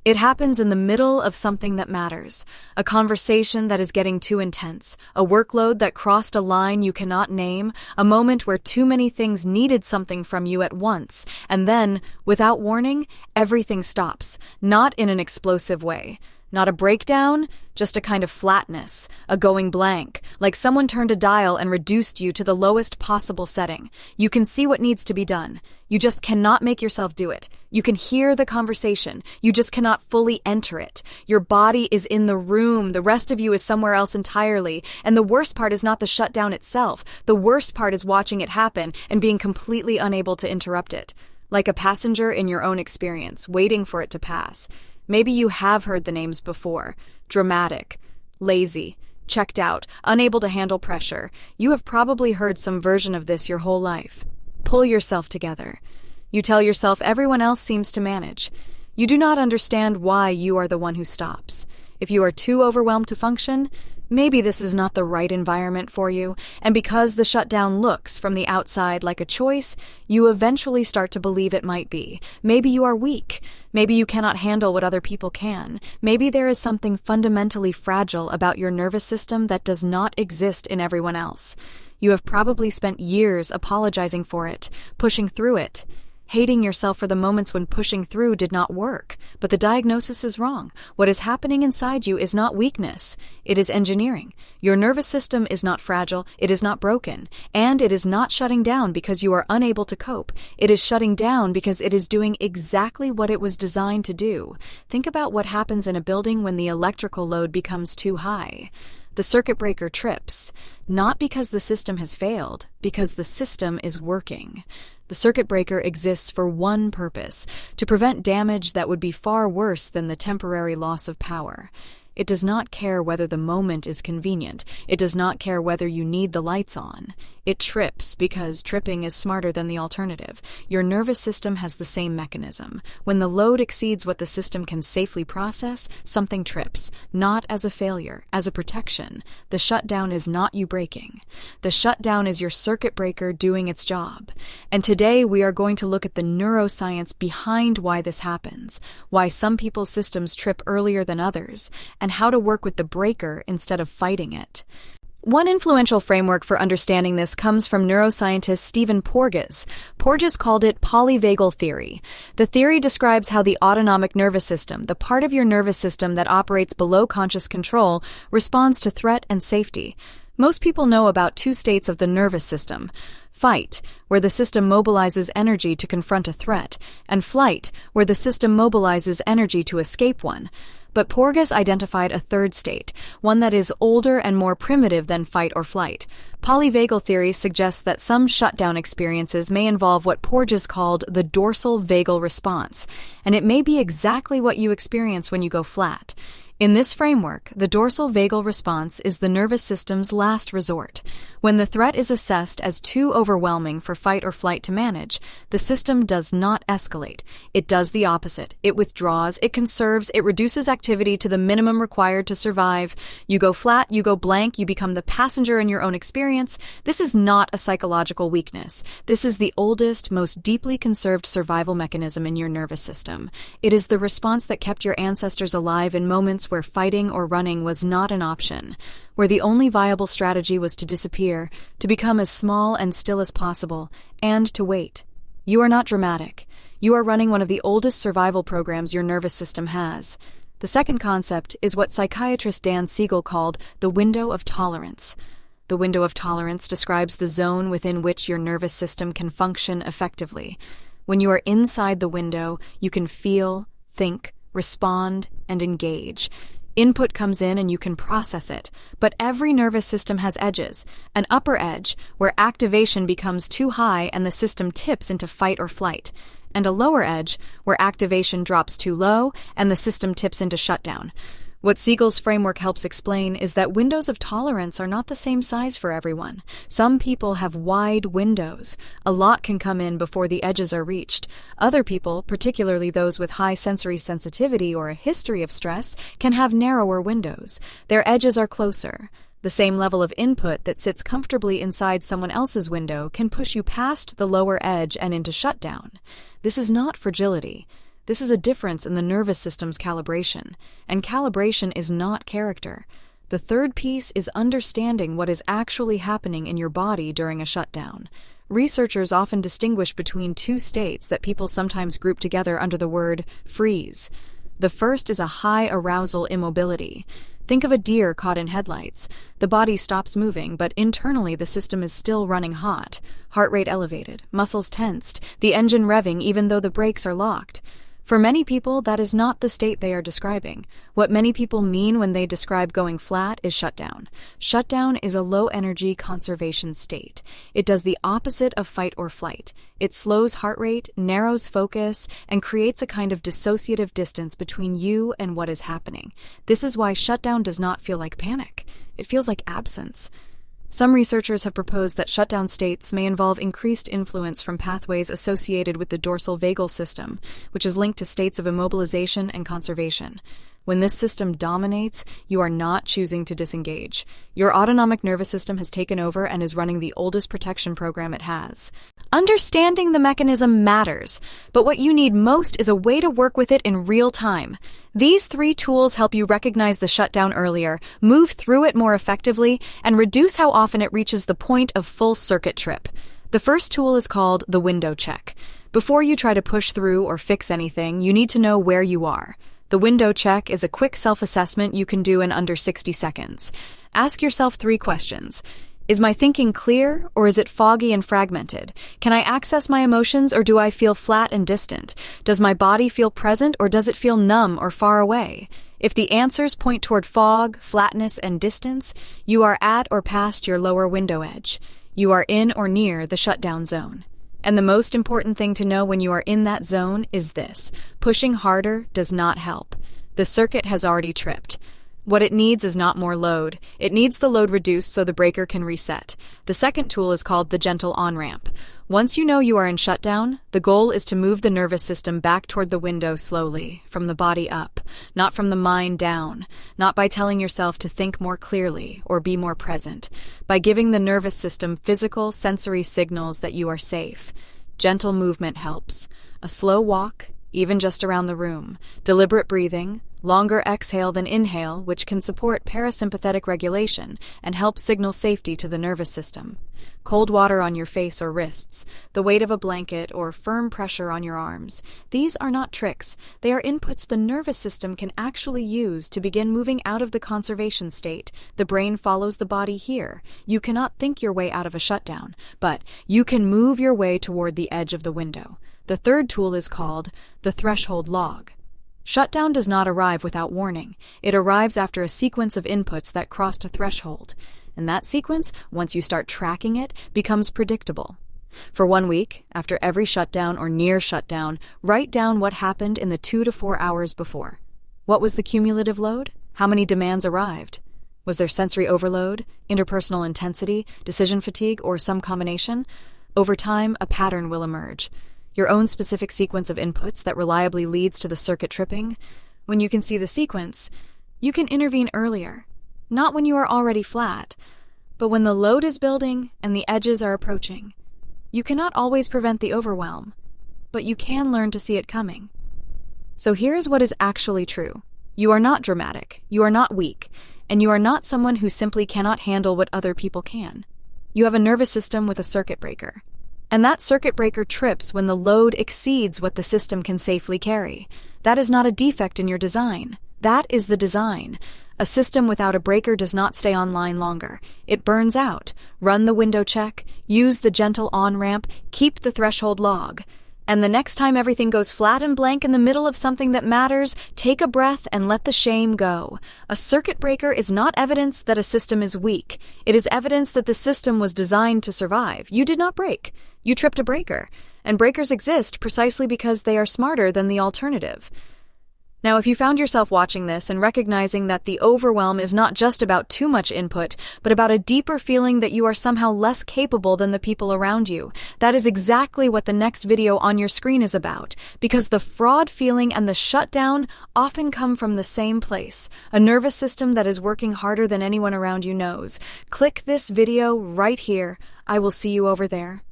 It happens in the middle of something that matters, a conversation that is getting too intense, a workload that crossed a line you cannot name, a moment where too many things needed something from you at once, and then, without warning, everything stops, not in an explosive way. Not a breakdown, just a kind of flatness, a going blank, like someone turned a dial and reduced you to the lowest possible setting. You can see what needs to be done. You just cannot make yourself do it. You can hear the conversation. You just cannot fully enter it. Your body is in the room. The rest of you is somewhere else entirely. And the worst part is not the shutdown itself. The worst part is watching it happen and being completely unable to interrupt it. Like a passenger in your own experience, waiting for it to pass. Maybe you have heard the names before. Dramatic, lazy, checked out, unable to handle pressure. You have probably heard some version of this your whole life. Pull yourself together. You tell yourself everyone else seems to manage. You do not understand why you are the one who stops. If you are too overwhelmed to function, maybe this is not the right environment for you, and because the shutdown looks from the outside like a choice, you eventually start to believe it might be. Maybe you are weak. Maybe you cannot handle what other people can. Maybe there is something fundamentally fragile about your nervous system that does not exist in everyone else. You have probably spent years apologizing for it, pushing through it, hating yourself for the moments when pushing through did not work. But the diagnosis is wrong. What is happening inside you is not weakness. It is engineering. Your nervous system is not fragile. It is not broken. And it is not shutting down because you are unable to cope. It is shutting down because it is doing exactly what it was designed to do. Think about what happens in a building when the electrical load becomes too high. The circuit breaker trips, not because the system has failed, because the system is working. The circuit breaker exists for one purpose, to prevent damage that would be far worse than the temporary loss of power. It does not care whether the moment is convenient. It does not care whether you need the lights on. It trips because tripping is smarter than the alternative. Your nervous system has the same mechanism. When the load exceeds what the system can safely process, something trips, not as a failure, as a protection. The shutdown is not you breaking. The shutdown is your circuit breaker doing its job. And today we are going to look at the neuroscience behind why this happens, why some people's systems trip earlier than others, and how to work with the breaker instead of fighting it. One influential framework for understanding this comes from neuroscientist Stephen Porges. Porges called it Polyvagal Theory. The theory describes how the autonomic nervous system, the part of your nervous system that operates below conscious control, responds to threat and safety. Most people know about two states of the nervous system: fight, where the system mobilizes energy to confront a threat, and flight, where the system mobilizes energy to escape one. But Porges identified a third state, one that is older and more primitive than fight or flight. Polyvagal theory suggests that some shutdown experiences may involve what Porges called the dorsal vagal response, and it may be exactly what you experience when you go flat. In this framework, the dorsal vagal response is the nervous system's last resort. When the threat is assessed as too overwhelming for fight or flight to manage, the system does not escalate. It does the opposite. It withdraws, it conserves, it reduces activity to the minimum required to survive. You go flat, you go blank, you become the passenger in your own experience. This is not a psychological weakness. This is the oldest, most deeply conserved survival mechanism in your nervous system. It is the response that kept your ancestors alive in moments where fighting or running was not an option, where the only viable strategy was to disappear, to become as small and still as possible, and to wait. You are not dramatic. You are running one of the oldest survival programs your nervous system has. The second concept is what psychiatrist Dan Siegel called the window of tolerance. The window of tolerance describes the zone within which your nervous system can function effectively. When you are inside the window, you can feel, think, respond, and engage. Input comes in and you can process it, but every nervous system has edges. An upper edge, where activation becomes too high and the system tips into fight or flight, and a lower edge, where activation drops too low and the system tips into shutdown. What Siegel's framework helps explain is that windows of tolerance are not the same size for everyone. Some people have wide windows. A lot can come in before the edges are reached. Other people, particularly those with high sensory sensitivity or a history of stress, can have narrower windows. Their edges are closer. The same level of input that sits comfortably inside someone else's window can push you past the lower edge and into shutdown. This is not fragility. This is a difference in the nervous system's calibration, and calibration is not character. The third piece is understanding what is actually happening in your body during a shutdown. Researchers often distinguish between two states that people sometimes group together under the word freeze. The first is a high arousal immobility. Think of a deer caught in headlights. The body stops moving, but internally the system is still running hot. Heart rate elevated, muscles tensed, the engine revving even though the brakes are locked. For many people, that is not the state they are describing. What many people mean when they describe going flat is shutdown. Shutdown is a low-energy conservation state. It does the opposite of fight or flight. It slows heart rate, narrows focus, and creates a kind of dissociative distance between you and what is happening. This is why shutdown does not feel like panic. It feels like absence. Some researchers have proposed that shutdown states may involve increased influence from pathways associated with the dorsal vagal system, which is linked to states of immobilization and conservation. When this system dominates, you are not choosing to disengage. Your autonomic nervous system has taken over and is running the oldest protection program it has. Understanding the mechanism matters, but what you need most is a way to work with it in real time. These 3 tools help you recognize the shutdown earlier, move through it more effectively, and reduce how often it reaches the point of full circuit trip. The first tool is called the window check. Before you try to push through or fix anything, you need to know where you are. The window check is a quick self-assessment you can do in under 60 seconds. Ask yourself 3 questions. Is my thinking clear, or is it foggy and fragmented? Can I access my emotions, or do I feel flat and distant? Does my body feel present, or does it feel numb or far away? If the answers point toward fog, flatness, and distance, you are at or past your lower window edge. You are in or near the shutdown zone. And the most important thing to know when you are in that zone is this: pushing harder does not help. The circuit has already tripped. What it needs is not more load. It needs the load reduced so the breaker can reset. The second tool is called the gentle on-ramp. Once you know you are in shutdown, the goal is to move the nervous system back toward the window slowly, from the body up, not from the mind down, not by telling yourself to think more clearly or be more present, by giving the nervous system physical, sensory signals that you are safe. Gentle movement helps. A slow walk, even just around the room, deliberate breathing, longer exhale than inhale, which can support parasympathetic regulation and help signal safety to the nervous system. Cold water on your face or wrists, the weight of a blanket, or firm pressure on your arms. These are not tricks. They are inputs the nervous system can actually use to begin moving out of the conservation state. The brain follows the body here. You cannot think your way out of a shutdown, but you can move your way toward the edge of the window. The third tool is called the threshold log. Shutdown does not arrive without warning. It arrives after a sequence of inputs that crossed a threshold. And that sequence, once you start tracking it, becomes predictable. For 1 week, after every shutdown or near shutdown, write down what happened in the 2 to 4 hours before. What was the cumulative load? How many demands arrived? Was there sensory overload, interpersonal intensity, decision fatigue, or some combination? Over time, a pattern will emerge. Your own specific sequence of inputs that reliably leads to the circuit tripping. When you can see the sequence, you can intervene earlier. Not when you are already flat, but when the load is building and the edges are approaching. You cannot always prevent the overwhelm, but you can learn to see it coming. So here's what is actually true. You are not dramatic, you are not weak, and you are not someone who simply cannot handle what other people can. You have a nervous system with a circuit breaker. And that circuit breaker trips when the load exceeds what the system can safely carry. That is not a defect in your design. That is the design. A system without a breaker does not stay online longer. It burns out. Run the window check, use the gentle on-ramp, keep the threshold log. And the next time everything goes flat and blank in the middle of something that matters, take a breath and let the shame go. A circuit breaker is not evidence that a system is weak. It is evidence that the system was designed to survive. You did not break. You tripped a breaker. And breakers exist precisely because they are smarter than the alternative. Now, if you found yourself watching this and recognizing that the overwhelm is not just about too much input, but about a deeper feeling that you are somehow less capable than the people around you, that is exactly what the next video on your screen is about, because the fraud feeling and the shutdown often come from the same place, a nervous system that is working harder than anyone around you knows. Click this video right here. I will see you over there.